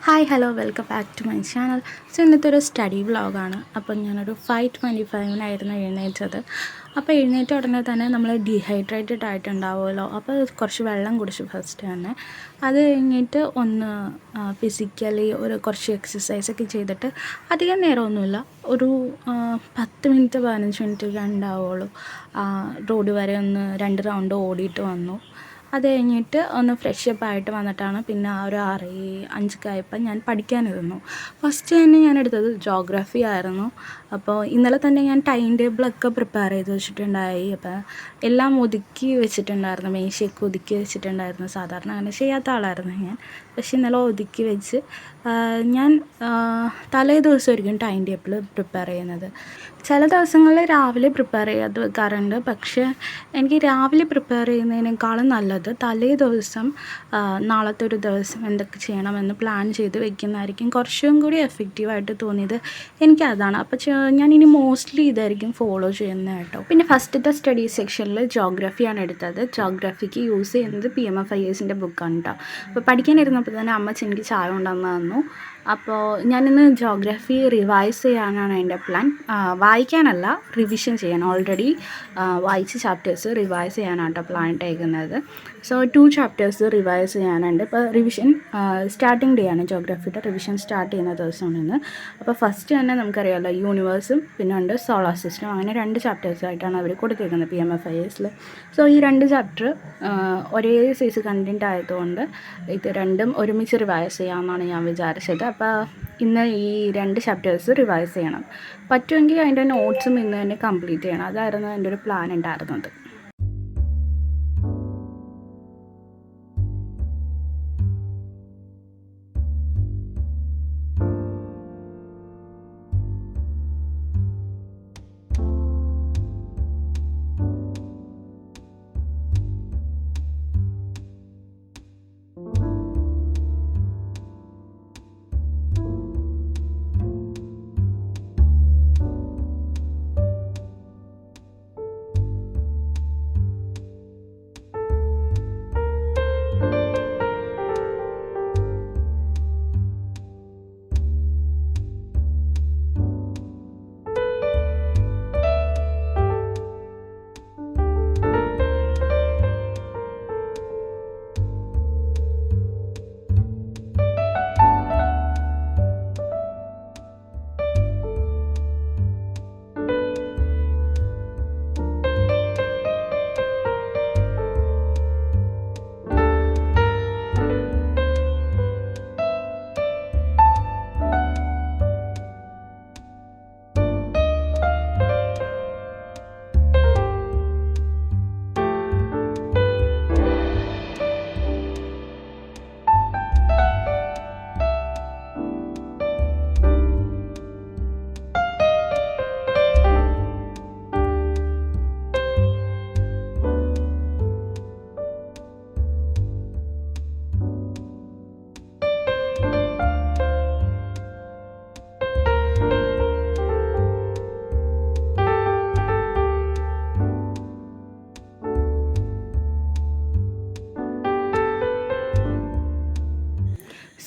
Hi hello welcome back to my channel. So ഇന്നത്തെ ഒരു study വ്ളോഗാണ്. അപ്പം ഞാനൊരു 5:25 എഴുന്നേറ്റത്. അപ്പോൾ എഴുന്നേറ്റ ഉടനെ തന്നെ നമ്മൾ ഡീഹൈഡ്രേറ്റഡ് ആയിട്ടുണ്ടാവുമല്ലോ, അപ്പോൾ കുറച്ച് വെള്ളം കുടിച്ചു ഫസ്റ്റ് തന്നെ. അത് കഴിഞ്ഞിട്ട് ഒന്ന് ഫിസിക്കലി കുറച്ച് എക്സസൈസൊക്കെ ചെയ്തിട്ട് അധികം നേരമൊന്നുമില്ല, ഒരു 10 മിനിറ്റ് 15 മിനിറ്റ് ഒക്കെ ഉണ്ടാവുള്ളൂ. റോഡ് വരെ ഒന്ന് 2 റൗണ്ട് ഓടിയിട്ട് വന്നു. അത് കഴിഞ്ഞിട്ട് ഒന്ന് ഫ്രഷപ്പ് ആയിട്ട് വന്നിട്ടാണ് പിന്നെ ഒരു 6:05 ആയപ്പോൾ ഞാൻ പഠിക്കാനിരുന്നു. ഫസ്റ്റ് തന്നെ ഞാൻ എടുത്തത് ജോഗ്രഫി ആയിരുന്നു. അപ്പോൾ ഇന്നലെ തന്നെ ഞാൻ ടൈം ടേബിളൊക്കെ പ്രിപ്പയർ ചെയ്ത് വെച്ചിട്ടുണ്ടായി. അപ്പോൾ എല്ലാം ഒതുക്കി വെച്ചിട്ടുണ്ടായിരുന്നു, മേശയൊക്കെ ഒതുക്കി വെച്ചിട്ടുണ്ടായിരുന്നു. സാധാരണ അങ്ങനെ ചെയ്യാത്ത ആളായിരുന്നു ഞാൻ, പക്ഷേ ഇന്നലെ ഒതുക്കി വെച്ച് ഞാൻ തലേ ദിവസമായിരിക്കും ടൈം ടേബിൾ പ്രിപ്പയർ ചെയ്യുന്നത്. ചില ദിവസങ്ങളിൽ രാവിലെ പ്രിപ്പയർ ചെയ്യാതെ വെക്കാറുണ്ട്, പക്ഷേ എനിക്ക് രാവിലെ പ്രിപ്പയർ ചെയ്യുന്നതിനേക്കാളും നല്ലത് തലേ ദിവസം നാളത്തെ ഒരു ദിവസം എന്തൊക്കെ ചെയ്യണമെന്ന് പ്ലാൻ ചെയ്ത് വെക്കുന്നതായിരിക്കും കുറച്ചും കൂടി എഫക്റ്റീവായിട്ട് തോന്നിയത് എനിക്കതാണ്. അപ്പോൾ ഞാനിനി മോസ്റ്റ്ലി ഇതായിരിക്കും ഫോളോ ചെയ്യുന്നത് കേട്ടോ. പിന്നെ ഫസ്റ്റത്തെ സ്റ്റഡി സെക്ഷനിൽ ജോഗ്രഫിയാണ് എടുത്തത്. ജോഗ്രഫിക്ക് യൂസ് ചെയ്യുന്നത് PMFIS ബുക്കാണ് കേട്ടോ. അപ്പോൾ പഠിക്കാനിരുന്നപ്പോൾ തന്നെ അമ്മച്ചി എനിക്ക് ചായ കൊണ്ടുവന്ന് തന്നു. അപ്പോൾ ഞാനിന്ന് ജോഗ്രഫി റിവൈസ് ചെയ്യാനാണ് എൻ്റെ പ്ലാൻ. വായിക്കാനല്ല, റിവിഷൻ ചെയ്യാൻ. ഓൾറെഡി വായിച്ച ചാപ്റ്റേഴ്സ് റിവൈസ് ചെയ്യാനാണ് കേട്ടോ പ്ലാൻ ഇട്ടേക്കുന്നത്. സോ 2 ചാപ്റ്റേഴ്സ് റിവൈസ് ചെയ്യാനുണ്ട്. ഇപ്പോൾ റിവിഷൻ സ്റ്റാർട്ടിംഗ് ഡേ ആണ്, ജോഗ്രഫിയുടെ റിവിഷൻ സ്റ്റാർട്ട് ചെയ്യുന്ന ദിവസമാണിന്ന്. അപ്പോൾ ഫസ്റ്റ് തന്നെ നമുക്കറിയാമല്ലോ, യൂണിവേഴ്സും പിന്നെ ഉണ്ട് സോളാർ സിസ്റ്റം. അങ്ങനെ 2 ചാപ്റ്റേഴ്സായിട്ടാണ് അവർ കൊടുത്തേക്കുന്നത് PMFIS. സോ ഈ 2 ചാപ്റ്റർ ഒരേ സൈസ് കണ്ടൻറ്റ് ആയതുകൊണ്ട് ഇത് രണ്ടും ഒരുമിച്ച് റിവൈസ് ചെയ്യാമെന്നാണ് ഞാൻ വിചാരിച്ചത്. അപ്പോൾ ഇന്ന് ഈ 2 ചാപ്റ്റേഴ്സ് റിവൈസ് ചെയ്യണം. പറ്റുമെങ്കിൽ അതിൻ്റെ നോട്ട്സും ഇന്ന് തന്നെ കംപ്ലീറ്റ് ചെയ്യണം. അതായിരുന്നു എൻ്റെ ഒരു പ്ലാൻ ഉണ്ടായിരുന്നത്.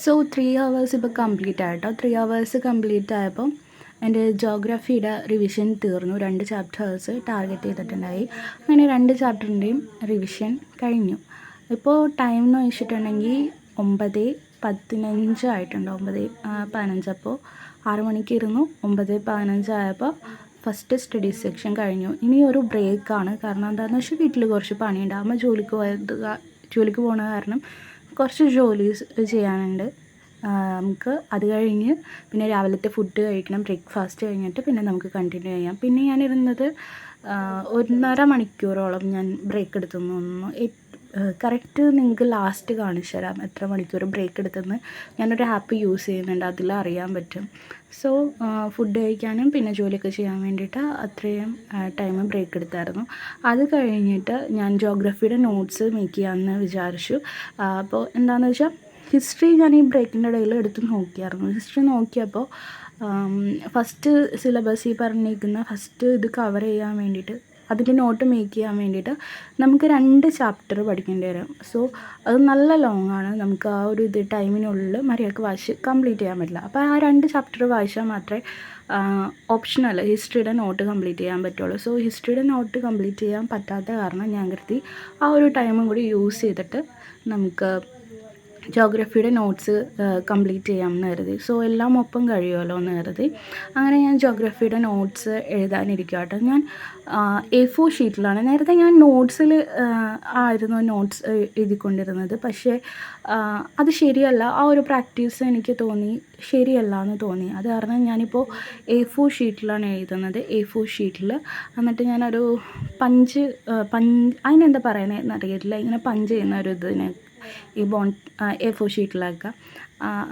സോ 3 hours ഇപ്പോൾ കംപ്ലീറ്റ് ആയിട്ടോ. 3 hours കംപ്ലീറ്റ് ആയപ്പോൾ എൻ്റെ ജോഗ്രഫിയുടെ റിവിഷൻ തീർന്നു. 2 ചാപ്റ്റേഴ്സ് ടാർഗറ്റ് ചെയ്തിട്ടുണ്ടായി. അങ്ങനെ 2 ചാപ്റ്ററിൻ്റെയും റിവിഷൻ കഴിഞ്ഞു. ഇപ്പോൾ ടൈം എന്ന് വെച്ചിട്ടുണ്ടെങ്കിൽ 9:15 ആയിട്ടുണ്ട്. 9:15. അപ്പോൾ 6 മണിക്ക് ഇരുന്നു. 9:15 ആയപ്പോൾ ഫസ്റ്റ് സ്റ്റഡി സെക്ഷൻ കഴിഞ്ഞു. ഇനി ഒരു ബ്രേക്കാണ്. കാരണം എന്താണെന്ന് വെച്ചാൽ വീട്ടിൽ കുറച്ച് പണിയുണ്ട്. അമ്മ ജോലിക്ക് പോണ കാരണം കുറച്ച് ജോലി ചെയ്യാനുണ്ട് നമുക്ക്. അത് കഴിഞ്ഞ് പിന്നെ രാവിലത്തെ ഫുഡ് കഴിക്കണം. ബ്രേക്ക്ഫാസ്റ്റ് കഴിഞ്ഞിട്ട് പിന്നെ നമുക്ക് കണ്ടിന്യൂ ചെയ്യാം. പിന്നെ ഞാനിരുന്നത് 1.5 മണിക്കൂറോളം ഞാൻ ബ്രേക്ക് എടുത്തെന്ന് തോന്നുന്നു. കറക്റ്റ് നിങ്ങൾക്ക് ലാസ്റ്റ് കാണിച്ചു തരാം എത്ര മണിക്കൂർ ബ്രേക്ക് എടുത്തെന്ന്. ഞാനൊരു ആപ്പ് യൂസ് ചെയ്യുന്നുണ്ട്, അതിൽ അറിയാൻ പറ്റും. സോ ഫുഡ് കഴിക്കാനും പിന്നെ ജോലിയൊക്കെ ചെയ്യാൻ വേണ്ടിയിട്ട് അത്രയും ടൈം ബ്രേക്ക് എടുത്തായിരുന്നു. അത് കഴിഞ്ഞിട്ട് ഞാൻ ജോഗ്രഫിയുടെ നോട്ട്സ് മേക്ക് ചെയ്യാമെന്ന് വിചാരിച്ചു. അപ്പോൾ എന്താണെന്ന് വെച്ചാൽ ഹിസ്റ്ററി ഞാൻ ഈ ബ്രേക്കിൻ്റെ ഇടയിൽ എടുത്ത് നോക്കിയായിരുന്നു. ഹിസ്റ്ററി നോക്കിയപ്പോൾ ഫസ്റ്റ് സിലബസിൽ പറഞ്ഞിരിക്കുന്ന ഫസ്റ്റ് ഇത് കവർ ചെയ്യാൻ വേണ്ടിയിട്ട് അതിൽ നോട്ട് മേക്ക് ചെയ്യാൻ വേണ്ടിയിട്ട് നമുക്ക് 2 ചാപ്റ്റർ പഠിക്കേണ്ടി വരും. സോ അത് നല്ല ലോങ് ആണ്. നമുക്ക് ആ ഒരു ടൈമിനുള്ളിൽ മര്യാദക്ക് വായിച്ച് കംപ്ലീറ്റ് ചെയ്യാൻ പറ്റില്ല. അപ്പോൾ ആ 2 ചാപ്റ്റർ വായിച്ചാൽ മാത്രമേ ഓപ്ഷണൽ ഹിസ്റ്ററിയുടെ നോട്ട് കംപ്ലീറ്റ് ചെയ്യാൻ പറ്റുള്ളൂ. സോ ഹിസ്റ്ററിയുടെ നോട്ട് കംപ്ലീറ്റ് ചെയ്യാൻ പറ്റാത്ത കാരണം ഞാൻ കരുതി ആ ഒരു ടൈമും കൂടി യൂസ് ചെയ്തിട്ട് നമുക്ക് ജോഗ്രഫിയുടെ നോട്ട്സ് കംപ്ലീറ്റ് ചെയ്യാമെന്ന് കരുതി. സോ എല്ലാം ഒപ്പം കഴിയുമല്ലോ എന്ന് കരുതി അങ്ങനെ ഞാൻ ജോഗ്രഫിയുടെ നോട്ട്സ് എഴുതാനിരിക്കുക കേട്ടോ. ഞാൻ A4 ഷീറ്റിലാണ്. നേരത്തെ ഞാൻ നോട്ട്സിൽ ആയിരുന്നു നോട്ട്സ് എഴുതിക്കൊണ്ടിരുന്നത്. പക്ഷേ അത് ശരിയല്ല. ആ ഒരു പ്രാക്ടീസ് എനിക്ക് തോന്നി ശരിയല്ല എന്ന് തോന്നി. അത് കാരണം ഞാനിപ്പോൾ A4 ഷീറ്റിലാണ് എഴുതുന്നത്. A4 ഷീറ്റിൽ എന്നിട്ട് ഞാനൊരു അതിനെന്താ പറയണതെന്ന് അറിയില്ല. ഇങ്ങനെ പഞ്ച് ചെയ്യുന്ന ഒരു ഇതിന് ഈ A4 ഷീറ്റിലാക്കുക.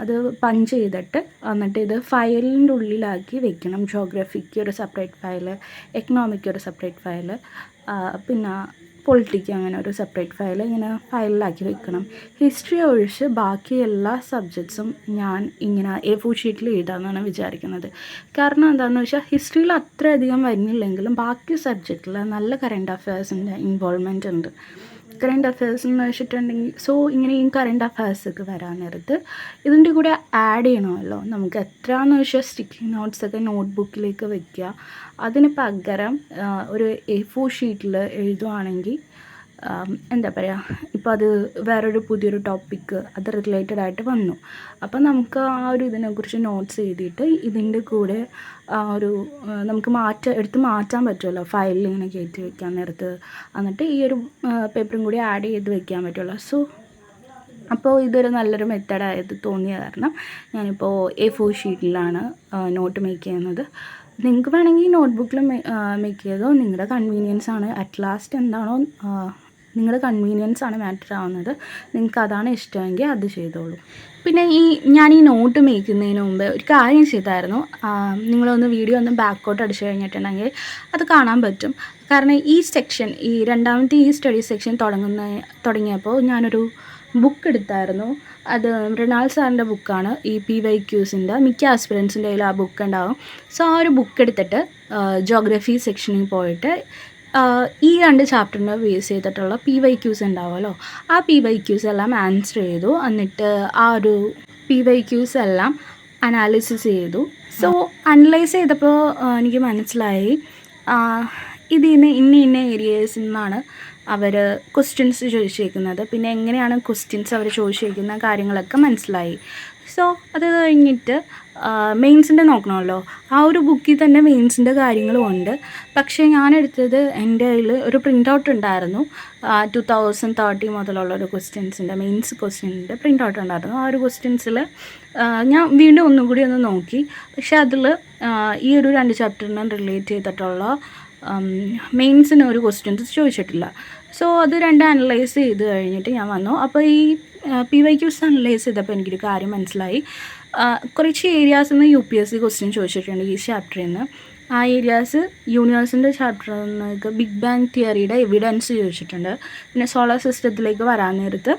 അത് പഞ്ച് ചെയ്തിട്ട് എന്നിട്ട് ഇത് ഫയലിൻ്റെ ഉള്ളിലാക്കി വെക്കണം. ജോഗ്രഫിക്ക് ഒരു സെപ്പറേറ്റ് ഫയൽ, എക്കണോമിക്ക് ഒരു സെപ്പറേറ്റ് ഫയൽ, പിന്നെ പൊളിറ്റിക്ക് അങ്ങനെ ഒരു സെപ്പറേറ്റ് ഫയൽ, ഇങ്ങനെ ഫയലിലാക്കി വെക്കണം. ഹിസ്റ്ററി ഒഴിച്ച് ബാക്കി എല്ലാ സബ്ജക്ട്സും ഞാൻ ഇങ്ങനെ A4 ഷീറ്റിൽ എഴുതാമെന്നാണ് വിചാരിക്കുന്നത്. കാരണം എന്താണെന്ന് വെച്ചാൽ ഹിസ്റ്ററിയിൽ അത്രയധികം വരുന്നില്ലെങ്കിലും ബാക്കി സബ്ജക്റ്റിൽ നല്ല കറണ്ട് അഫയേഴ്സിൻ്റെ ഇൻവോൾവ്മെൻ്റ് ഉണ്ട്. കറണ്ട് അഫയേഴ്സ് എന്ന് വെച്ചിട്ടുണ്ടെങ്കിൽ ഇങ്ങനെ ഈ കറണ്ട് അഫയേഴ്സൊക്കെ വരാൻ നേരത്ത് ഇതിൻ്റെ കൂടെ ആഡ് ചെയ്യണമല്ലോ. നമുക്ക് എത്രയാണെന്ന് വെച്ചാൽ സ്റ്റിക്കി നോട്ട്സൊക്കെ നോട്ട് ബുക്കിലേക്ക് വയ്ക്കുക. അതിന് പകരം ഒരു A4 ഷീറ്റിൽ എഴുതുവാണെങ്കിൽ എന്താ പറയുക, ഇപ്പോൾ അത് വേറൊരു പുതിയൊരു ടോപ്പിക്ക് അത് റിലേറ്റഡ് ആയിട്ട് വന്നു. അപ്പോൾ നമുക്ക് ആ ഒരു ഇതിനെക്കുറിച്ച് നോട്ട്സ് എഴുതിയിട്ട് ഇതിൻ്റെ കൂടെ നമുക്ക് എടുത്ത് മാറ്റാൻ പറ്റുമല്ലോ ഫയലിൽ ഇങ്ങനെ കയറ്റി വയ്ക്കാൻ നേരത്ത്. എന്നിട്ട് ഈ ഒരു പേപ്പറും കൂടി ആഡ് ചെയ്ത് വയ്ക്കാൻ പറ്റുമല്ലോ. സോ അപ്പോൾ ഇതൊരു നല്ലൊരു മെത്തേഡായത് തോന്നിയ കാരണം ഞാനിപ്പോൾ A4 ഷീറ്റിലാണ് നോട്ട് മേക്ക് ചെയ്യുന്നത്. നിങ്ങൾക്ക് വേണമെങ്കിൽ നോട്ട്ബുക്കിൽ മേക്ക് ചെയ്തോ. നിങ്ങളുടെ കൺവീനിയൻസ് ആണ്. അറ്റ് ലാസ്റ്റ് എന്താണോ നിങ്ങളുടെ കൺവീനിയൻസ് ആണ് മാറ്റർ ആവുന്നത്. നിങ്ങൾക്ക് അതാണ് ഇഷ്ടമെങ്കിൽ അത് ചെയ്തോളൂ. പിന്നെ ഞാൻ ഈ നോട്ട് മേക്ക് ചെയ്യുന്നതിന് മുമ്പ് ഒരു കാര്യം ചെയ്തായിരുന്നു. നിങ്ങളൊന്ന് വീഡിയോ ഒന്ന് ബാക്കോട്ട് അടിച്ചു കഴിഞ്ഞിട്ടുണ്ടെങ്കിൽ അത് കാണാൻ പറ്റും. കാരണം ഈ സെക്ഷൻ, ഈ രണ്ടാമത്തെ ഈ സ്റ്റഡി സെക്ഷൻ തുടങ്ങിയപ്പോൾ ഞാനൊരു ബുക്ക് എടുത്തായിരുന്നു. അത് മൃണാൾ സാറിൻ്റെ ബുക്കാണ്. ഈ PYQസിൻ്റെ മിക്ക ആസ്പിറൻസിൻ്റെ കയ്യിൽ ആ ബുക്ക് ഉണ്ടാകും. സോ ആ ഒരു ബുക്ക് എടുത്തിട്ട് ജോഗ്രഫി സെക്ഷനിൽ പോയിട്ട് ഈ 2 ചാപ്റ്ററിനെ ബേസ് ചെയ്തിട്ടുള്ള PYQs ഉണ്ടാവുമല്ലോ, ആ PYQs എല്ലാം ആൻസർ ചെയ്തു. എന്നിട്ട് ആ ഒരു PYQs എല്ലാം അനാലിസിസ് ചെയ്തു. സോ അനലൈസ് ചെയ്തപ്പോൾ എനിക്ക് മനസ്സിലായി ഇതിന്ന് ഇന്ന ഏരിയസിൽ നിന്നാണ് അവർ ക്വസ്റ്റ്യൻസ് ചോദിച്ചേക്കുന്നത്. പിന്നെ എങ്ങനെയാണ് ക്വസ്റ്റ്യൻസ് അവർ ചോദിച്ചേക്കുന്ന കാര്യങ്ങളൊക്കെ മനസ്സിലായി. സോ അത് കഴിഞ്ഞിട്ട് മെയിൻസിൻ്റെ നോക്കണമല്ലോ. ആ ഒരു ബുക്കിൽ തന്നെ മെയിൻസിൻ്റെ കാര്യങ്ങളും ഉണ്ട്. പക്ഷേ ഞാനെടുത്തത് എൻ്റെ കയ്യിൽ ഒരു പ്രിൻ്റ് ഔട്ട് ഉണ്ടായിരുന്നു. 2030 മുതലുള്ള ഒരു ക്വസ്റ്റ്യൻസിൻ്റെ മെയിൻസ് ക്വസ്റ്റ്യൻ്റെ പ്രിൻ്റ് ഔട്ട് ഉണ്ടായിരുന്നു. ആ ഒരു ക്വസ്റ്റ്യൻസിൽ ഞാൻ വീണ്ടും ഒന്നും കൂടി ഒന്ന് നോക്കി. പക്ഷേ അതിൽ ഈ ഒരു 2 ചാപ്റ്ററിനും റിലേറ്റ് ചെയ്തിട്ടുള്ള മെയിൻസിന് ഒരു ക്വസ്റ്റ്യൻസ് ചോദിച്ചിട്ടില്ല. സോ അത് 2 അനലൈസ് ചെയ്ത് കഴിഞ്ഞിട്ട് ഞാൻ വന്നു. അപ്പോൾ ഈ PYQs അനലൈസ് ചെയ്തപ്പോൾ എനിക്കൊരു കാര്യം മനസ്സിലായി. കുറച്ച് ഏരിയാസിൽ നിന്ന് UPSC ക്വസ്റ്റ്യൻ ചോദിച്ചിട്ടുണ്ട് ഈ ചാപ്റ്ററിൽ നിന്ന്. ആ ഏരിയാസ് യൂണിവേഴ്സിൻ്റെ ചാപ്റ്ററിൽ നിന്നൊക്കെ ബിഗ് ബാങ് തിയറിയുടെ എവിഡൻസ് ചോദിച്ചിട്ടുണ്ട്. പിന്നെ സോളാർ സിസ്റ്റത്തിലേക്ക് വരാൻ നേരത്ത്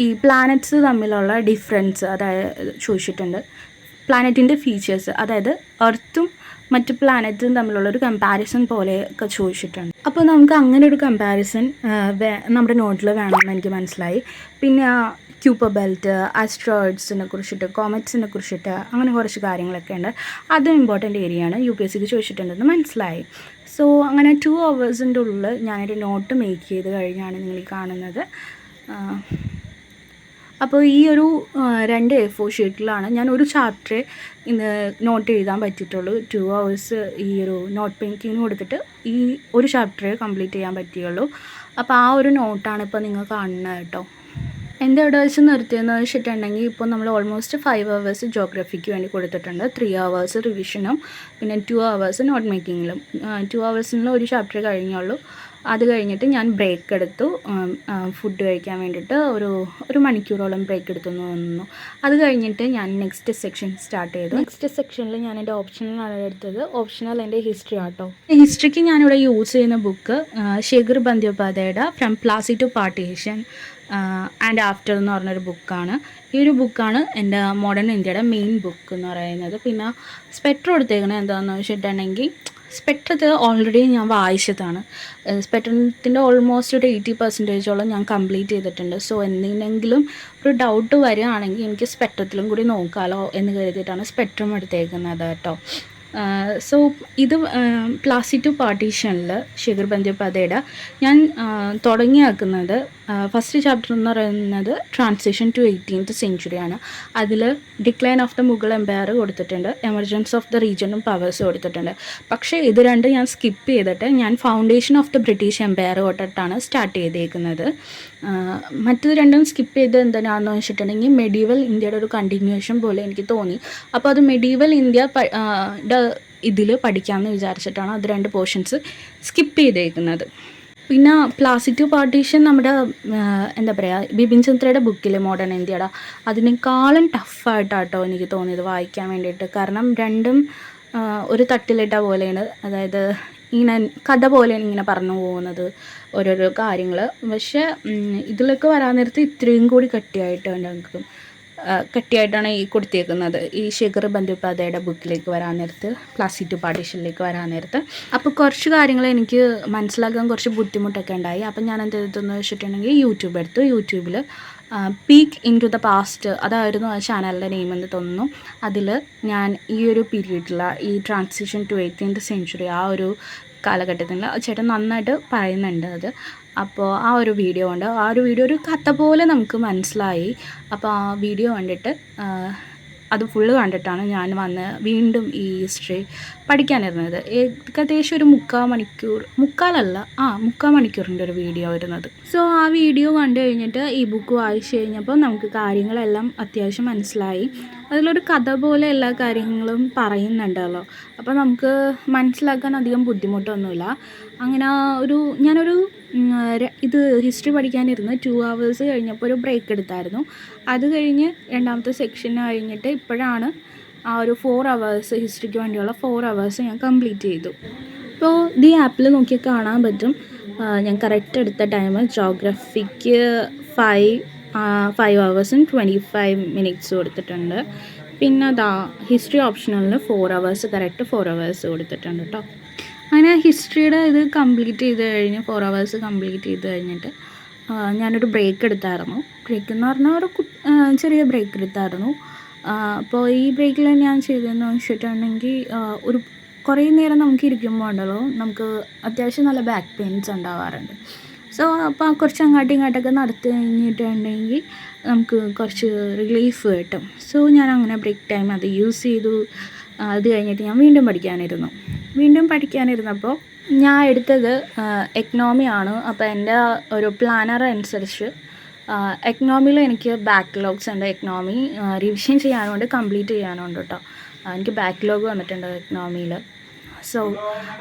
ഈ പ്ലാനറ്റ്സ് തമ്മിലുള്ള ഡിഫറൻസ് അതായത് ചോദിച്ചിട്ടുണ്ട്. പ്ലാനറ്റിൻ്റെ ഫീച്ചേഴ്സ്, അതായത് എർത്തും മറ്റ് പ്ലാനറ്റും തമ്മിലുള്ളൊരു കമ്പാരിസൺ പോലെയൊക്കെ ചോദിച്ചിട്ടുണ്ട്. അപ്പോൾ നമുക്ക് അങ്ങനെ ഒരു കമ്പാരിസൺ നമ്മുടെ നോട്ടിൽ വേണമെന്ന് എനിക്ക് മനസ്സിലായി. പിന്നെ ക്യൂപ്പർ ബെൽറ്റ്, ആസ്ട്രോയിഡ്സിനെ കുറിച്ചിട്ട്, കോമറ്റ്സിനെ കുറിച്ചിട്ട് അങ്ങനെ കുറച്ച് കാര്യങ്ങളൊക്കെ ഉണ്ട്. അതും ഇമ്പോർട്ടൻ്റ് ഏരിയയാണ്, UPSCക്ക് ചോദിച്ചിട്ടുണ്ടെന്ന് മനസ്സിലായി. സോ അങ്ങനെ 2 ഹവേഴ്സിൻ്റെ ഉള്ളിൽ ഞാനൊരു നോട്ട് മേക്ക് ചെയ്ത് കഴിഞ്ഞാണ് നിങ്ങൾ കാണുന്നത്. അപ്പോൾ ഈ ഒരു 2 A4 ഷീറ്റിലാണ് ഞാൻ ഒരു ചാപ്റ്റർ ഇന്ന് നോട്ട് എഴുതാൻ പറ്റിയിട്ടുള്ളൂ. 2 ഹവേഴ്സ് ഈ ഒരു നോട്ട് മേക്കിങ്ങിന് കൊടുത്തിട്ട് ഈ ഒരു ചാപ്റ്റർ കംപ്ലീറ്റ് ചെയ്യാൻ പറ്റുകയുള്ളൂ. അപ്പോൾ ആ ഒരു നോട്ടാണ് ഇപ്പോൾ നിങ്ങൾ കാണുന്നത് കേട്ടോ. എൻ്റെ എവിടെ വെച്ച് നിർത്തിയെന്ന് വെച്ചിട്ടുണ്ടെങ്കിൽ ഇപ്പോൾ നമ്മൾ ഓൾമോസ്റ്റ് 5 ഹവേഴ്സ് ജോഗ്രഫിക്ക് വേണ്ടി കൊടുത്തിട്ടുണ്ട്. 3 ഹവേഴ്സ് റിവിഷനും പിന്നെ 2 ഹവേഴ്സ് നോട്ട് മേക്കിങ്ങിലും. 2 ഹവേഴ്സിനുള്ള ഒരു ചാപ്റ്റർ കഴിഞ്ഞുള്ളൂ. അത് കഴിഞ്ഞിട്ട് ഞാൻ ബ്രേക്ക് എടുത്തു. ഫുഡ് കഴിക്കാൻ വേണ്ടിയിട്ട് ഒരു മണിക്കൂറോളം ബ്രേക്ക് എടുത്തു തോന്നുന്നു. അത് കഴിഞ്ഞിട്ട് ഞാൻ നെക്സ്റ്റ് സെക്ഷൻ സ്റ്റാർട്ട് ചെയ്തു. നെക്സ്റ്റ് സെക്ഷനിൽ ഞാൻ എൻ്റെ ഓപ്ഷണലാണ് എടുത്തത്. ഓപ്ഷണൽ എൻ്റെ ഹിസ്റ്ററി ആട്ടോ. ഹിസ്റ്ററിക്ക് ഞാനിവിടെ യൂസ് ചെയ്യുന്ന ബുക്ക് ശേഖർ ബന്ദ്യോപാധ്യായയുടെ from Plassey to partition and after എന്ന് പറഞ്ഞൊരു ബുക്കാണ്. ഈ ഒരു ബുക്കാണ് എൻ്റെ മോഡേൺ ഇന്ത്യയുടെ മെയിൻ ബുക്ക് എന്ന് പറയുന്നത്. പിന്നെ സ്പെക്ട്രം എടുത്തേക്കുന്നത് എന്താണെന്ന് വെച്ചിട്ടുണ്ടെങ്കിൽ സ്പെക്ട്രത്തിൽ ഓൾറെഡി ഞാൻ വായിച്ചതാണ്. സ്പെക്ട്രത്തിൻ്റെ ഓൾമോസ്റ്റ് ഒരു 80% ഞാൻ കംപ്ലീറ്റ് ചെയ്തിട്ടുണ്ട്. സോ എന്തെങ്കിലും ഒരു ഡൗട്ട് വരികയാണെങ്കിൽ എനിക്ക് സ്പെക്ട്രത്തിലും കൂടി നോക്കാമല്ലോ എന്ന് കരുതിയിട്ടാണ് സ്പെക്ട്രം എടുത്തേക്കുന്നത് കേട്ടോ. സോ ഇത് പ്ലാസി ടു പാർട്ടീഷനിൽ ശിഖർ ബന്ദ്യോപാധ്യായുടെ ഞാൻ തുടങ്ങിയാക്കുന്നത് ഫസ്റ്റ് ചാപ്റ്റർ എന്ന് പറയുന്നത് ട്രാൻസിഷൻ ടു 18th സെഞ്ച്വറിയാണ്. അതിൽ decline of the Mughal empire കൊടുത്തിട്ടുണ്ട്, എമർജൻസ് ഓഫ് ദ റീജിയനും പവേഴ്സ് കൊടുത്തിട്ടുണ്ട്. പക്ഷേ ഇത് രണ്ടും ഞാൻ സ്കിപ്പ് ചെയ്തിട്ട് ഞാൻ foundation of the British empire തൊട്ടിട്ടാണ് സ്റ്റാർട്ട് ചെയ്തേക്കുന്നത്. മറ്റത് രണ്ടും സ്കിപ്പ് ചെയ്ത് എന്തിനാണെന്ന് വെച്ചിട്ടുണ്ടെങ്കിൽ മെഡീവൽ ഇന്ത്യയുടെ ഒരു കണ്ടിന്യൂഷൻ പോലെ എനിക്ക് തോന്നി. അപ്പോൾ അത് മെഡീവൽ ഇന്ത്യ ഇതിൽ പഠിക്കാമെന്ന് വിചാരിച്ചിട്ടാണ് അത് 2 പോർഷൻസ് സ്കിപ്പ് ചെയ്തേക്കുന്നത്. പിന്നെ പ്ലാസി ടു പാർട്ടീഷൻ നമ്മുടെ എന്താ പറയുക ബിപിൻ ചന്ദ്രയുടെ ബുക്കിൽ മോഡേൺ ഇന്ത്യയുടെ അതിനേക്കാളും ടഫായിട്ടാട്ടോ എനിക്ക് തോന്നിയത് വായിക്കാൻ വേണ്ടിയിട്ട്. കാരണം രണ്ടും ഒരു തട്ടിലിട്ട പോലെയാണ്, അതായത് ഇങ്ങനെ കഥ പോലെയാണ് ഇങ്ങനെ പറഞ്ഞു പോകുന്നത് ഓരോരോ കാര്യങ്ങൾ. പക്ഷേ ഇതിലൊക്കെ വരാൻ നേരത്ത് ഇത്രയും കൂടി കട്ടിയായിട്ടാണ് ഈ കൊടുത്തേക്കുന്നത് ഈ ശിഖർ ബന്ദ്യോപാധ്യായുടെ ബുക്കിലേക്ക് വരാൻ നേരത്ത്, പ്ലാസി ടു പാർട്ടീഷനിലേക്ക് വരാൻ നേരത്ത്. അപ്പോൾ കുറച്ച് കാര്യങ്ങൾ എനിക്ക് മനസ്സിലാക്കാൻ കുറച്ച് ബുദ്ധിമുട്ടൊക്കെ ഉണ്ടായി. അപ്പം ഞാൻ എന്ത് ചെയ്തെന്ന് വെച്ചിട്ടുണ്ടെങ്കിൽ യൂട്യൂബ് എടുത്തു. യൂട്യൂബിൽ peak into the past അതായിരുന്നു ആ ചാനലിൻ്റെ നെയിം എന്ന് തോന്നുന്നു. അതിൽ ഞാൻ ഈ ഒരു പീരീഡിൽ ഈ ട്രാൻസിഷൻ ടു 18th സെഞ്ച്വറി ആ ഒരു കാലഘട്ടത്തിൽ ചേട്ടൻ നന്നായിട്ട് പറയുന്നുണ്ട് അത്. അപ്പോൾ ആ ഒരു വീഡിയോ ഒരു കഥ പോലെ നമുക്ക് മനസ്സിലായി. അപ്പോൾ ആ വീഡിയോ കണ്ടിട്ട് അത് ഫുള്ള് കണ്ടിട്ടാണ് ഞാൻ വീണ്ടും ഈ ഹിസ്റ്ററി പഠിക്കാനിരുന്നത്. ഏകദേശം ഒരു 3/4 മണിക്കൂറിൻ്റെ ഒരു വീഡിയോ വരുന്നത്. സോ ആ വീഡിയോ കണ്ടു കഴിഞ്ഞിട്ട് ഈ ബുക്ക് വായിച്ചു കഴിഞ്ഞപ്പോൾ നമുക്ക് കാര്യങ്ങളെല്ലാം അത്യാവശ്യം മനസ്സിലായി. അതിലൊരു കഥ പോലെ എല്ലാ കാര്യങ്ങളും പറയുന്നുണ്ടല്ലോ, അപ്പോൾ നമുക്ക് മനസ്സിലാക്കാൻ അധികം ബുദ്ധിമുട്ടൊന്നുമില്ല. അങ്ങനെ ഞാനൊരു ഇത് ഹിസ്റ്ററി പഠിക്കാനിരുന്ന് 2 hours കഴിഞ്ഞപ്പോൾ ഒരു ബ്രേക്ക് എടുത്തായിരുന്നു. അത് കഴിഞ്ഞ് രണ്ടാമത്തെ സെക്ഷൻ കഴിഞ്ഞിട്ട് ഇപ്പോഴാണ് ആ ഒരു 4 hours ഹിസ്റ്ററിക്ക് വേണ്ടിയുള്ള 4 hours ഞാൻ കംപ്ലീറ്റ് ചെയ്തു. അപ്പോൾ ഈ ആപ്പിൽ നോക്കിയാൽ കാണാൻ പറ്റും ഞാൻ കറക്റ്റ് എടുത്ത ടൈം. ജോഗ്രഫിക്ക് 5 hours and 25 minutes കൊടുത്തിട്ടുണ്ട്. പിന്നെ ഹിസ്റ്ററി ഓപ്ഷണലിന് 4 hours കറക്റ്റ് 4 hours കൊടുത്തിട്ടുണ്ട് കേട്ടോ. അങ്ങനെ ഹിസ്റ്ററിയുടെ ഇത് കംപ്ലീറ്റ് ചെയ്ത് കഴിഞ്ഞ് 4 hours കംപ്ലീറ്റ് ചെയ്ത് കഴിഞ്ഞിട്ട് ഞാനൊരു ബ്രേക്ക് എടുത്തായിരുന്നു. ബ്രേക്ക് എന്ന് പറഞ്ഞാൽ ഒരു ചെറിയ ബ്രേക്ക് എടുത്തായിരുന്നു. അപ്പോൾ ഈ ബ്രേക്കിൽ ഞാൻ ചെയ്തതെന്ന് വെച്ചിട്ടുണ്ടെങ്കിൽ കുറേ നേരം നമുക്ക് ഇരിക്കുമ്പോൾ ഉണ്ടല്ലോ നമുക്ക് അത്യാവശ്യം നല്ല ബാക്ക് പെയിൻസ് ഉണ്ടാവാറുണ്ട്. സോ അപ്പോൾ കുറച്ച് അങ്ങോട്ടും ഇങ്ങോട്ടൊക്കെ നടത്തി കഴിഞ്ഞിട്ടുണ്ടെങ്കിൽ നമുക്ക് കുറച്ച് റിലീഫ് കിട്ടും. സോ ഞാൻ അങ്ങനെ ബ്രേക്ക് ടൈം അത് യൂസ് ചെയ്തു. അത് കഴിഞ്ഞിട്ട് ഞാൻ വീണ്ടും പഠിക്കാനിരുന്നപ്പോൾ ഞാൻ എടുത്തത് എക്കണോമിയാണ്. അപ്പോൾ എൻ്റെ ഒരു പ്ലാനർ അനുസരിച്ച് എക്കണോമിയിൽ എനിക്ക് ബാക്ക്ലോഗ്സ് ഉണ്ട്. എക്കണോമി റിവിഷൻ ചെയ്യാനുണ്ട്, കംപ്ലീറ്റ് ചെയ്യാനുണ്ട് കേട്ടോ. എനിക്ക് ബാക്ക്ലോഗ് വന്നിട്ടുണ്ട് എക്കണോമിയിൽ. സോ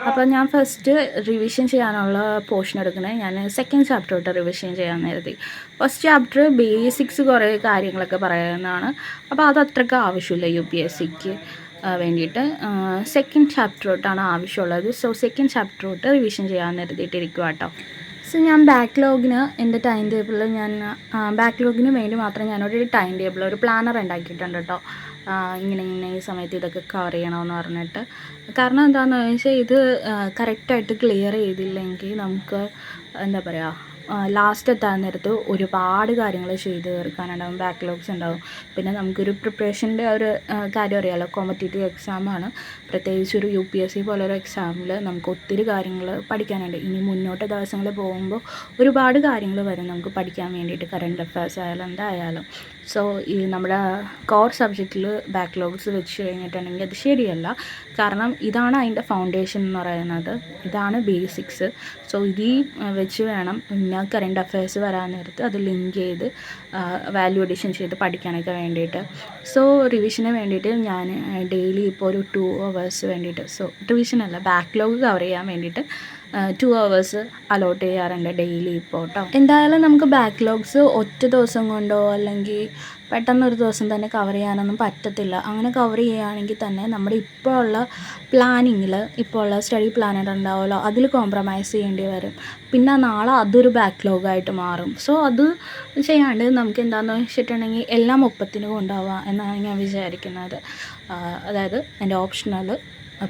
അപ്പോൾ ഞാൻ ഫസ്റ്റ് റിവിഷൻ ചെയ്യാനുള്ള പോർഷൻ എടുക്കുന്നത് ഞാൻ സെക്കൻഡ് ചാപ്റ്റർ തൊട്ട് റിവിഷൻ ചെയ്യാൻ കരുതി. ഫസ്റ്റ് ചാപ്റ്റർ ബേസിക്സ് കുറേ കാര്യങ്ങളൊക്കെ പറയുന്നതാണ്. അപ്പോൾ അത് അത്രയ്ക്ക് ആവശ്യമില്ല UPSCക്ക് വേണ്ടിയിട്ട്. സെക്കൻഡ് ചാപ്റ്റർ തൊട്ടാണ് ആവശ്യമുള്ളത്. സോ സെക്കൻഡ് ചാപ്റ്റർ തൊട്ട് റിവിഷൻ ചെയ്യാൻ കരുതിയിട്ടിരിക്കുക കേട്ടോ. സോ ഞാൻ ബാക്ക്ലോഗിന് എൻ്റെ ടൈം ടേബിളിൽ ബാക്ക്ലോഗിന് വേണ്ടി മാത്രം ഞാനൊരു ടൈം ടേബിൾ ഒരു പ്ലാനർ ഉണ്ടാക്കിയിട്ടുണ്ട് കേട്ടോ. ഇങ്ങനെ ഈ സമയത്ത് ഇതൊക്കെ കവർ ചെയ്യണമെന്ന് പറഞ്ഞിട്ട്. കാരണം എന്താണെന്ന് വെച്ചാൽ ഇത് കറക്റ്റായിട്ട് ക്ലിയർ ചെയ്തില്ലെങ്കിൽ നമുക്ക് എന്താ പറയുക ലാസ്റ്റ് എത്താൻ നേരത്ത് ഒരുപാട് കാര്യങ്ങൾ ചെയ്ത് തീർക്കാനുണ്ടാവും, ബാക്ക്ലോഗ്സ് ഉണ്ടാവും. പിന്നെ നമുക്കൊരു പ്രിപ്പറേഷൻ്റെ ഒരു കാര്യം അറിയാമല്ലോ, കോമ്പറ്റേറ്റീവ് എക്സാമാണ്. പ്രത്യേകിച്ച് ഒരു UPSC പോലൊരു എക്സാമിൽ നമുക്ക് ഒത്തിരി കാര്യങ്ങൾ പഠിക്കാനുണ്ട്. ഇനി മുന്നോട്ട് ദിവസങ്ങളിൽ പോകുമ്പോൾ ഒരുപാട് കാര്യങ്ങൾ വരും നമുക്ക് പഠിക്കാൻ വേണ്ടിയിട്ട്, കറണ്ട് അഫയേഴ്സ് ആയാലും എന്തായാലും. സോ ഈ നമ്മുടെ കോർ സബ്ജക്റ്റിൽ ബാക്ക്ലോഗ്സ് വെച്ച് കഴിഞ്ഞിട്ടുണ്ടെങ്കിൽ അത് ശരിയല്ല. കാരണം ഇതാണ് അതിൻ്റെ ഫൗണ്ടേഷൻ എന്ന് പറയുന്നത്, ഇതാണ് ബേസിക്സ്. സോ ഇതിൽ വെച്ച് വേണം പിന്നെ കറണ്ട് അഫയേഴ്സ് വരാൻ നേരത്ത് അത് ലിങ്ക് ചെയ്ത് വാല്യൂ അഡീഷൻ ചെയ്ത് പഠിക്കാനൊക്കെ വേണ്ടിയിട്ട്. സോ റിവിഷന് വേണ്ടിയിട്ട് ഞാൻ ഡെയിലി ഇപ്പോൾ ഒരു 2 hours വേണ്ടിയിട്ട്, റിവിഷനല്ല ബാക്ക്ലോഗ് കവർ ചെയ്യാൻ വേണ്ടിയിട്ട് 2 hours അലോട്ട് ചെയ്യാറുണ്ട് ഡെയിലി ഇപ്പോൾ കേട്ടോ. എന്തായാലും നമുക്ക് ബാക്ക്ലോഗ്സ് ഒറ്റ ദിവസം കൊണ്ടോ അല്ലെങ്കിൽ പെട്ടെന്നൊരു ദിവസം തന്നെ കവർ ചെയ്യാനൊന്നും പറ്റത്തില്ല. അങ്ങനെ കവർ ചെയ്യുകയാണെങ്കിൽ തന്നെ നമ്മുടെ ഇപ്പോൾ ഉള്ള പ്ലാനിങ്ങിൽ, ഇപ്പോൾ ഉള്ള സ്റ്റഡി പ്ലാനർ ഉണ്ടാവുമല്ലോ, അതിൽ കോംപ്രമൈസ് ചെയ്യേണ്ടി വരും. പിന്നെ നാളെ അതൊരു ബാക്ക്ലോഗായിട്ട് മാറും. സോ അത് ചെയ്യാണ്ട് നമുക്ക് എന്താണെന്ന് വെച്ചിട്ടുണ്ടെങ്കിൽ എല്ലാം ഒപ്പത്തിന് കൊണ്ടുപോവുക എന്നാണ് ഞാൻ വിചാരിക്കുന്നത്. അതായത് എൻ്റെ ഓപ്ഷണൽ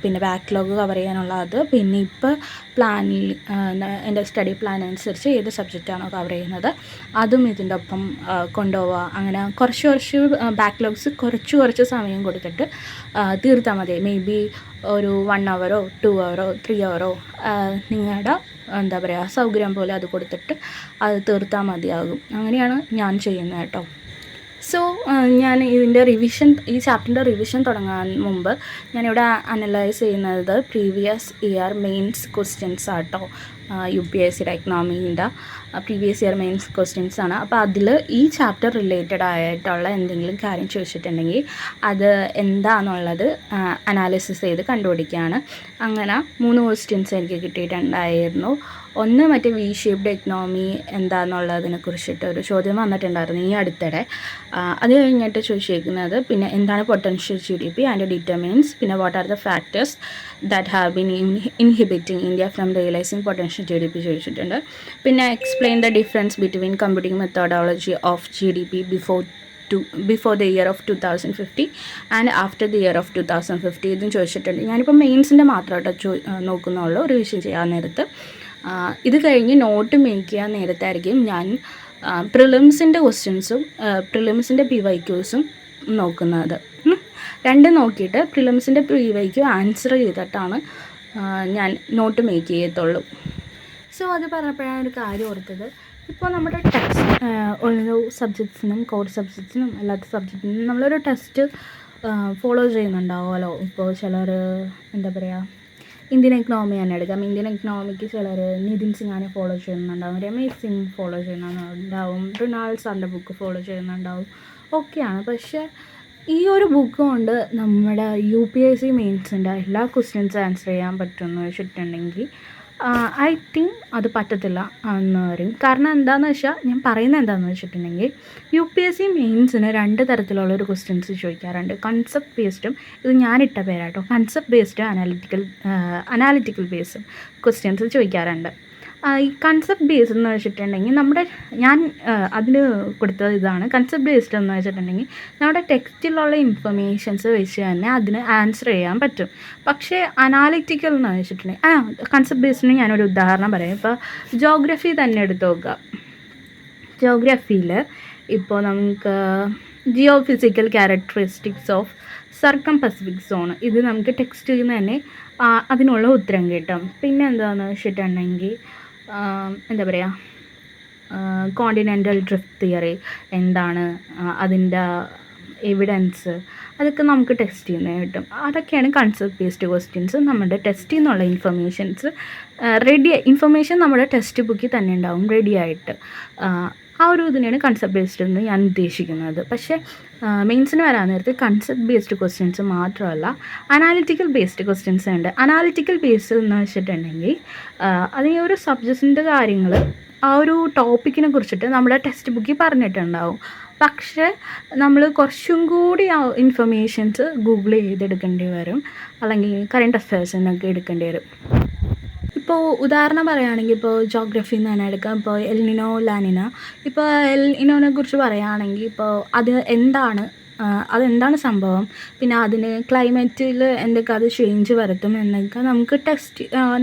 പിന്നെ ബാക്ക്ലോഗ് കവർ ചെയ്യാനുള്ള അത്, പിന്നെ ഇപ്പോൾ പ്ലാനിൽ എൻ്റെ സ്റ്റഡി പ്ലാൻ അനുസരിച്ച് ഏത് സബ്ജക്റ്റാണോ കവർ ചെയ്യുന്നത് അതും ഇതിൻ്റെ ഒപ്പം കൊണ്ടുപോവുക. അങ്ങനെ കുറച്ച് ബാക്ക്ലോഗ്സ് കുറച്ച് സമയം കൊടുത്തിട്ട് തീർത്താൽ മതി. മേ ബി ഒരു 1 hour 2 hour 3 hour നിങ്ങളുടെ എന്താ പറയുക സൗകര്യം പോലെ അത് കൊടുത്തിട്ട് അത് തീർത്താൽ മതിയാകും. അങ്ങനെയാണ് ഞാൻ ചെയ്യുന്നത് കേട്ടോ. സോ ഞാൻ ഈ ചാപ്റ്ററിൻ്റെ റിവിഷൻ തുടങ്ങാൻ മുമ്പ് ഞാനിവിടെ അനലൈസ് ചെയ്യുന്നത് പ്രീവിയസ് ഇയർ മെയിൻസ് ക്വസ്റ്റ്യൻസ് ആട്ടോ. UPSC എക്കണോമീൻ്റെ പ്രീവിയസ് ഇയർ മെയിൻസ് ക്വസ്റ്റ്യൻസ് ആണ്. അപ്പോൾ അതിൽ ഈ ചാപ്റ്റർ റിലേറ്റഡ് ആയിട്ടുള്ള എന്തെങ്കിലും കാര്യം ചോദിച്ചിട്ടുണ്ടെങ്കിൽ അത് എന്താണെന്നുള്ളത് അനാലിസിസ് ചെയ്ത് കണ്ടുപിടിക്കുകയാണ്. അങ്ങനെ 3 ക്വസ്റ്റ്യൻസ് എനിക്ക് കിട്ടിയിട്ടുണ്ടായിരുന്നു. ഒന്ന് മറ്റേ വി ഷേപ്ഡ് എക്കണോമി എന്താണെന്നുള്ളതിനെ കുറിച്ചിട്ട് ഒരു ചോദ്യം വന്നിട്ടുണ്ടായിരുന്നു ഈ അടുത്തിടെ. അത് കഴിഞ്ഞിട്ട് ചോദിച്ചിരിക്കുന്നത് പിന്നെ എന്താണ് പൊട്ടൻഷ്യൽ GDP ആൻഡ് ഡിറ്റർമിൻസ്, പിന്നെ what are the factors that have been inhibiting India from realising potential GDP ചോദിച്ചിട്ടുണ്ട്. പിന്നെ explain the difference between computing methodology of GDP before the year of 2050 and after the year of 2050 ഇതും ചോദിച്ചിട്ടുണ്ട്. ഞാനിപ്പോൾ മെയിൻസിൻ്റെ മാത്രമായിട്ട് നോക്കുന്നുള്ളൂ revision ചെയ്യാൻ നേരത്ത്. ഇത് കഴിഞ്ഞ് നോട്ട് മേക്ക് ചെയ്യാൻ നേരത്തായിരിക്കും ഞാൻ പ്രിലിംസിൻ്റെ ക്വസ്റ്റ്യൻസും പ്രിലിംസിൻ്റെ PYQസും നോക്കുന്നത്. രണ്ടും നോക്കിയിട്ട് പ്രിലിംസിൻ്റെ PYQ ആൻസർ ചെയ്തിട്ടാണ് ഞാൻ നോട്ട് മേക്ക് ചെയ്യത്തുള്ളൂ. സോ അത് പറഞ്ഞപ്പോഴാണ് ഒരു കാര്യം ഓർത്തത്. ഇപ്പോൾ നമ്മുടെ ടെക്സ്റ്റ് ഓരോ സബ്ജക്ട്സിനും കോർ സബ്ജക്ട്സിനും അല്ലാത്ത സബ്ജക്റ്റിനും നമ്മളൊരു ടെസ്റ്റ് ഫോളോ ചെയ്യുന്നുണ്ടാവുമല്ലോ. ഇപ്പോൾ ചിലർ എന്താ പറയുക ഇന്ത്യൻ എക്കണോമി തന്നെ എടുക്കാം. ഇന്ത്യൻ എക്കണോമിക്ക് ചിലർ നിതിൻ സിംഗാനെ ഫോളോ ചെയ്യുന്നുണ്ടാവും, രമേശ് സിംഗ് ഫോളോ ചെയ്യുന്നുണ്ടാവും, റിനാൾഡ് സാറിൻ്റെ ബുക്ക് ഫോളോ ചെയ്യുന്നുണ്ടാവും. ഓക്കെയാണ്. പക്ഷേ ഈ ഒരു ബുക്ക് കൊണ്ട് നമ്മുടെ UPSC മെയിൻസിൻ്റെ എല്ലാ ക്വസ്റ്റ്യൻസും ആൻസർ ചെയ്യാൻ പറ്റുമെന്ന് വെച്ചിട്ടുണ്ടെങ്കിൽ ഐ തിങ്ക് അത് പറ്റത്തില്ല എന്ന് പറയും. കാരണം എന്താണെന്ന് വെച്ചാൽ ഞാൻ പറയുന്നത് എന്താണെന്ന് വെച്ചിട്ടുണ്ടെങ്കിൽ UPSC മെയിൻസിന് 2 തരത്തിലുള്ളൊരു ക്വസ്റ്റ്യൻസ് ചോദിക്കാറുണ്ട്. കൺസെപ്റ്റ് ബേസ്ഡും, ഇത് ഞാനിട്ട പേരാട്ടോ, കൺസെപ്റ്റ് ബേസ്ഡും അനാലിറ്റിക്കൽ ബേസ്ഡും ക്വസ്റ്റ്യൻസ് ചോദിക്കാറുണ്ട്. ഈ കൺസെപ്റ്റ് ബേസ്ഡ് എന്ന് വെച്ചിട്ടുണ്ടെങ്കിൽ ഞാൻ അതിന് കൊടുത്തത് ഇതാണ്. കൺസെപ്റ്റ് ബേസ്ഡ് എന്ന് വെച്ചിട്ടുണ്ടെങ്കിൽ നമ്മുടെ ടെക്സ്റ്റിലുള്ള ഇൻഫർമേഷൻസ് വെച്ച് തന്നെ അതിന് ആൻസർ ചെയ്യാൻ പറ്റും. പക്ഷേ അനാലിറ്റിക്കൽ എന്ന് വെച്ചിട്ടുണ്ടെങ്കിൽ കൺസെപ്റ്റ് ബേസ്ഡിന് ഞാനൊരു ഉദാഹരണം പറയാം. ഇപ്പോൾ ജോഗ്രഫി തന്നെ എടുത്ത് നോക്കുക. ജോഗ്രഫിയിൽ ഇപ്പോൾ നമുക്ക് geo physical characteristics of circum Pacific zone, ഇത് നമുക്ക് ടെക്സ്റ്റിൽ നിന്ന് തന്നെ അതിനുള്ള ഉത്തരം കിട്ടും. പിന്നെ എന്താണെന്ന് വെച്ചിട്ടുണ്ടെങ്കിൽ എന്താ പറയുക കോണ്ടിനെൻ്റൽ ഡ്രിഫ്റ്റ് തിയറി എന്താണ്, അതിൻ്റെ എവിഡൻസ്, അതൊക്കെ നമുക്ക് ടെസ്റ്റ് ചെയ്യുന്നത് കിട്ടും. അതൊക്കെയാണ് കൺസെപ്റ്റ് ബേസ്ഡ് ക്വസ്റ്റ്യൻസ്. നമ്മുടെ ടെസ്റ്റിൽ നിന്നുള്ള ഇൻഫർമേഷൻ നമ്മുടെ ടെക്സ്റ്റ് ബുക്കിൽ തന്നെ ഉണ്ടാവും റെഡി ആയിട്ട്. ആ ഒരു ഇതിനെയാണ് കൺസെപ്റ്റ് ബേസ്ഡ് എന്ന് ഞാൻ ഉദ്ദേശിക്കുന്നത്. പക്ഷേ മെയിൻസിന് വരാൻ നേരത്ത് കൺസെപ്റ്റ് ബേസ്ഡ് ക്വസ്റ്റ്യൻസ് മാത്രമല്ല അനാലിറ്റിക്കൽ ബേസ്ഡ് ക്വസ്റ്റ്യൻസ് ഉണ്ട്. അനാലിറ്റിക്കൽ ബേസ്ഡ് എന്ന് വെച്ചിട്ടുണ്ടെങ്കിൽ അതിന് ഒരു സബ്ജക്റ്റിൻ്റെ കാര്യങ്ങൾ ആ ഒരു ടോപ്പിക്കിനെ കുറിച്ചിട്ട് നമ്മുടെ ടെക്സ്റ്റ് ബുക്കിൽ പറഞ്ഞിട്ടുണ്ടാവും. പക്ഷേ നമ്മൾ കുറച്ചും കൂടി ആ ഇൻഫർമേഷൻസ് ഗൂഗിൾ ചെയ്തെടുക്കേണ്ടി വരും, അല്ലെങ്കിൽ കറണ്ട് അഫയേഴ്സിനൊക്കെ എടുക്കേണ്ടി വരും. ഇപ്പോൾ ഉദാഹരണം പറയുകയാണെങ്കിൽ ഇപ്പോൾ ജോഗ്രഫിയിൽ നിന്ന് തന്നെ എടുക്കാം. ഇപ്പോൾ എൽ നിനോ ലാനിന. ഇപ്പോൾ എൽ നിനോനെ കുറിച്ച് പറയുകയാണെങ്കിൽ ഇപ്പോൾ അതെന്താണ് സംഭവം, പിന്നെ അതിന് ക്ലൈമറ്റിൽ എന്തൊക്കെ അത് ചേഞ്ച് വരുത്തും എന്നൊക്കെ നമുക്ക്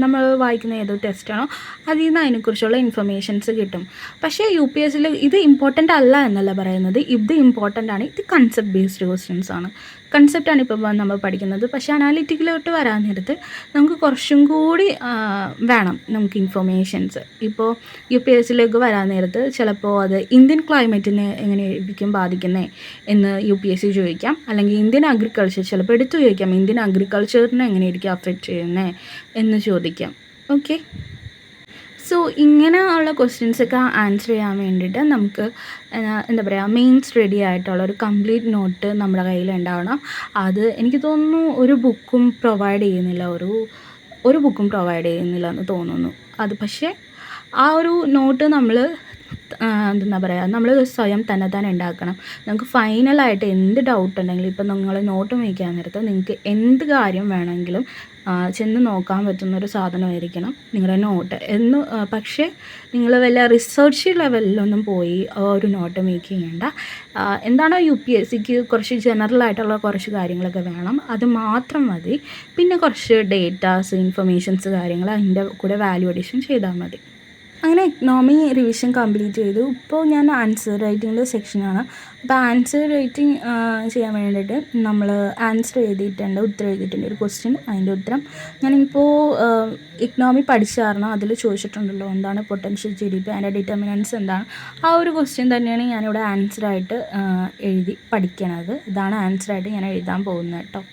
നമ്മൾ വായിക്കുന്ന ഏതോ ടെസ്റ്റാണോ അതിൽ നിന്ന് അതിനെക്കുറിച്ചുള്ള ഇൻഫർമേഷൻസ് കിട്ടും. പക്ഷേ UPSCയിൽ ഇത് ഇമ്പോർട്ടൻ്റ് അല്ല എന്നല്ല പറയുന്നത്, ഇത് ഇമ്പോർട്ടൻ്റ് ആണ്. ഇത് കൺസെപ്റ്റ് ബേസ്ഡ് ക്വസ്റ്റ്യൻസ് ആണ്. കൺസെപ്റ്റാണ് ഇപ്പോൾ നമ്മൾ പഠിക്കുന്നത്. പക്ഷേ അനാലിറ്റിക്കലോട്ട് വരാൻ നേരത്ത് നമുക്ക് കുറച്ചും കൂടി വേണം നമുക്ക് ഇൻഫർമേഷൻസ്. ഇപ്പോൾ UPSCയിലേക്ക് വരാൻ നേരത്ത് ചിലപ്പോൾ അത് ഇന്ത്യൻ ക്ലൈമറ്റിനെ എങ്ങനെയായിരിക്കും ബാധിക്കുന്നത് എന്ന് UPSC ചോദിക്കാം. അല്ലെങ്കിൽ ഇന്ത്യൻ അഗ്രികൾച്ചർ ചിലപ്പോൾ എടുത്തു ചോദിക്കാം, ഇന്ത്യൻ അഗ്രികൾച്ചറിനെ എങ്ങനെയായിരിക്കും അഫക്റ്റ് ചെയ്യുന്നത് എന്ന് ചോദിക്കാം. ഓക്കെ. സോ ഇങ്ങനെയുള്ള ക്വസ്റ്റ്യൻസൊക്കെ ആൻസർ ചെയ്യാൻ വേണ്ടിയിട്ട് നമുക്ക് എന്താ പറയുക മെയിൻസ് റെഡി ആയിട്ടുള്ള ഒരു കംപ്ലീറ്റ് നോട്ട് നമ്മുടെ കയ്യിലുണ്ടാവണം. അത് എനിക്ക് തോന്നുന്നു ഒരു ബുക്കും പ്രൊവൈഡ് ചെയ്യുന്നില്ല, എന്ന് തോന്നുന്നു. അത് പക്ഷേ ആ ഒരു നോട്ട് നമ്മൾ എന്താ പറയുക, നമ്മൾ സ്വയം തന്നെ ഉണ്ടാക്കണം. നിങ്ങൾക്ക് ഫൈനലായിട്ട് എന്ത് ഡൗട്ട് ഉണ്ടെങ്കിലും ഇപ്പം നിങ്ങൾ നോട്ട് മേടിക്കാൻ നേരത്ത് നിങ്ങൾക്ക് എന്ത് കാര്യം വേണമെങ്കിലും ചെന്ന് നോക്കാൻ പറ്റുന്നൊരു സാധനമായിരിക്കണം നിങ്ങളുടെ നോട്ട് പക്ഷേ നിങ്ങൾ വല്ല റിസർച്ച് ലെവലിലൊന്നും പോയി ഒരു നോട്ട് മേക്ക് ചെയ്യേണ്ട. എന്താണോ UPSCക്ക് കുറച്ച് ജനറലായിട്ടുള്ള കുറച്ച് കാര്യങ്ങളൊക്കെ വേണം, അത് മാത്രം മതി. പിന്നെ കുറച്ച് ഡേറ്റാസ്, ഇൻഫർമേഷൻസ് കാര്യങ്ങൾ അതിൻ്റെ കൂടെ വാല്യൂ അഡീഷൻ ചെയ്താൽ മതി. അങ്ങനെ എക്കണോമി റിവിഷൻ കംപ്ലീറ്റ് ചെയ്തു. ഇപ്പോൾ ഞാൻ ആൻസർ റൈറ്റിങ്ങിൻ്റെ സെക്ഷനാണ്. അപ്പോൾ ആൻസർ റൈറ്റിംഗ് ചെയ്യാൻ വേണ്ടിയിട്ട് നമ്മൾ ആൻസർ എഴുതിയിട്ടുണ്ട്, ഉത്തരം എഴുതിയിട്ടുണ്ട്. ഒരു ക്വസ്റ്റ്യൻ, അതിൻ്റെ ഉത്തരം ഞാനിപ്പോൾ എക്കണോമി പഠിച്ച കാരണം അതിൽ ചോദിച്ചിട്ടുണ്ടല്ലോ എന്താണ് പൊട്ടൻഷ്യൽ GDP, അതിൻ്റെ ഡിറ്റർമിനൻസ് എന്താണ്, ആ ഒരു ക്വസ്റ്റ്യൻ തന്നെയാണ് ഞാനിവിടെ ആൻസറായിട്ട് എഴുതി പഠിക്കണത്. ഇതാണ് ആൻസറായിട്ട് ഞാൻ എഴുതാൻ പോകുന്നത് കേട്ടോ.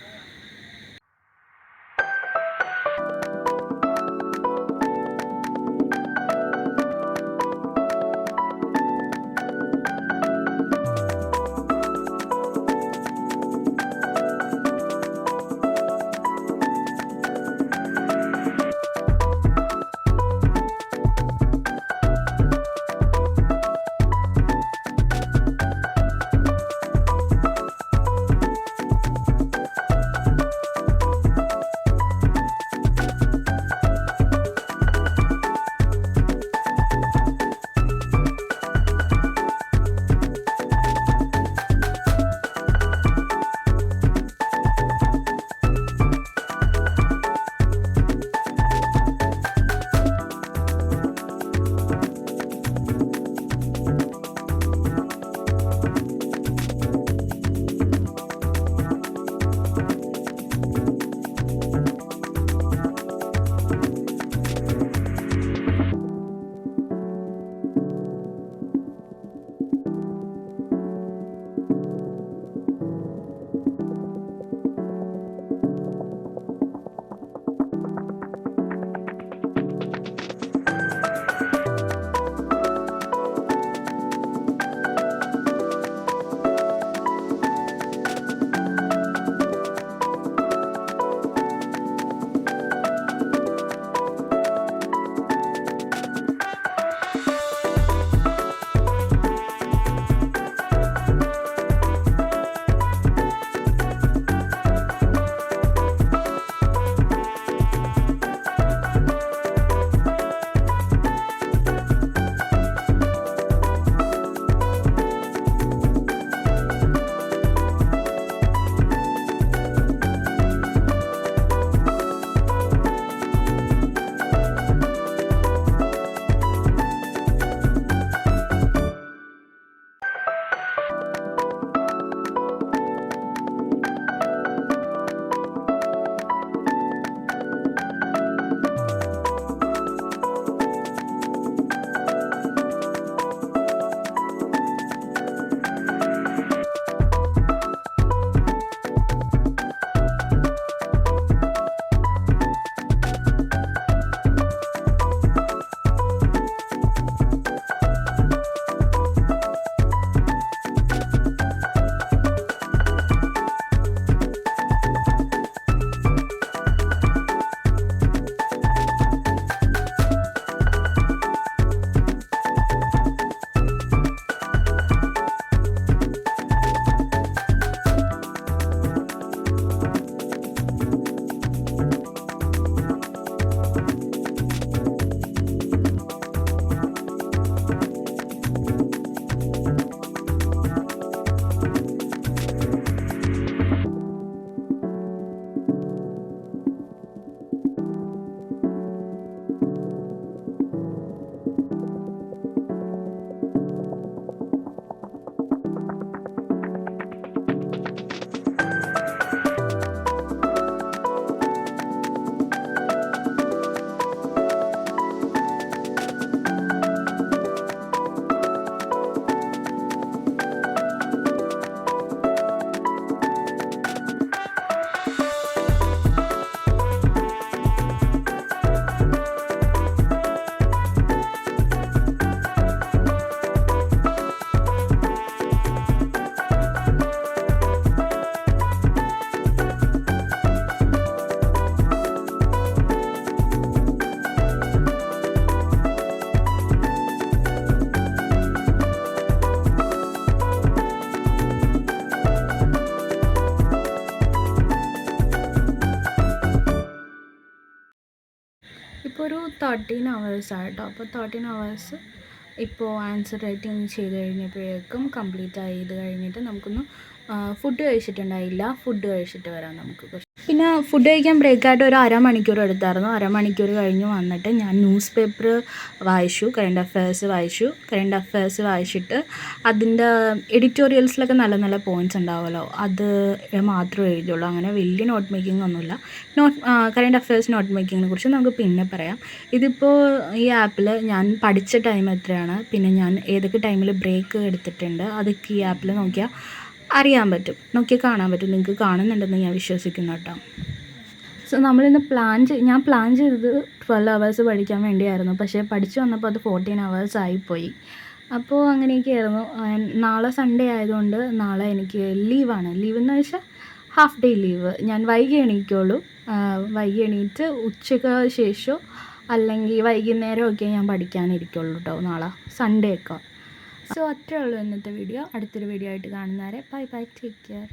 13 ഹവേഴ്സായിട്ടോ. അപ്പോൾ 13 ഹവേഴ്സ് ഇപ്പോൾ ആൻസർ റൈറ്റിംഗ് ചെയ്ത് കഴിഞ്ഞപ്പോഴേക്കും കംപ്ലീറ്റ് ആയത് കഴിഞ്ഞിട്ട് നമുക്കൊന്ന് ഫുഡ് കഴിച്ചിട്ടുണ്ടായില്ല. ഫുഡ് കഴിച്ചിട്ട് വരാം നമുക്ക്. പിന്നെ ഫുഡ് കഴിക്കാൻ ബ്രേക്കായിട്ട് ഒരു അരമണിക്കൂർ എടുത്തായിരുന്നു. അരമണിക്കൂർ കഴിഞ്ഞ് വന്നിട്ട് ഞാൻ ന്യൂസ് പേപ്പർ വായിച്ചു, കറണ്ട് അഫെയർസ് വായിച്ചിട്ട് അതിൻ്റെ എഡിറ്റോറിയൽസിലൊക്കെ നല്ല നല്ല പോയിൻറ്റ്സ് ഉണ്ടാവുമല്ലോ, അത് മാത്രമേ എഴുതിയുള്ളൂ. അങ്ങനെ വലിയ നോട്ട് മേക്കിംഗ് ഒന്നുമില്ല. കറണ്ട് അഫെയർസ് നോട്ട് മേക്കിങ്ങിനെ കുറിച്ച് നമുക്ക് പിന്നെ പറയാം. ഇതിപ്പോൾ ഈ ആപ്പിൽ ഞാൻ പഠിച്ച ടൈം എത്രയാണ്, പിന്നെ ഞാൻ ഏതൊക്കെ ടൈമിൽ ബ്രേക്ക് എടുത്തിട്ടുണ്ട്, അതൊക്കെ ഈ ആപ്പിൽ നോക്കിയാൽ അറിയാൻ പറ്റും, നോക്കിയാൽ കാണാൻ പറ്റും. നിങ്ങൾക്ക് കാണുന്നുണ്ടെന്ന് ഞാൻ വിശ്വസിക്കുന്നു കേട്ടോ. സോ നമ്മളിന്ന് ഞാൻ പ്ലാൻ ചെയ്തത് 12 ഹവേഴ്സ് പഠിക്കാൻ വേണ്ടിയായിരുന്നു. പക്ഷേ പഠിച്ചു വന്നപ്പോൾ അത് 14 ഹവേഴ്സ് ആയിപ്പോയി. അപ്പോൾ അങ്ങനെയൊക്കെയായിരുന്നു. നാളെ സൺഡേ ആയതുകൊണ്ട് നാളെ എനിക്ക് ലീവാണ്. ലീവെന്ന് വെച്ചാൽ ഹാഫ് ഡേ ലീവ്. ഞാൻ വൈകി എണീക്കുള്ളൂ. വൈകി എണീറ്റ് ഉച്ചയ്ക്ക് ശേഷമോ അല്ലെങ്കിൽ വൈകുന്നേരമൊക്കെ ഞാൻ പഠിക്കാനിരിക്കുള്ളൂ കേട്ടോ, നാളെ സൺഡേ ഒക്കെ. സോ അത്രേ ഉള്ളൂ ഇന്നത്തെ വീഡിയോ. അടുത്തൊരു വീഡിയോ ആയിട്ട് കാണുന്നവരെ ബൈ ബൈ, ടേക്ക് കെയർ.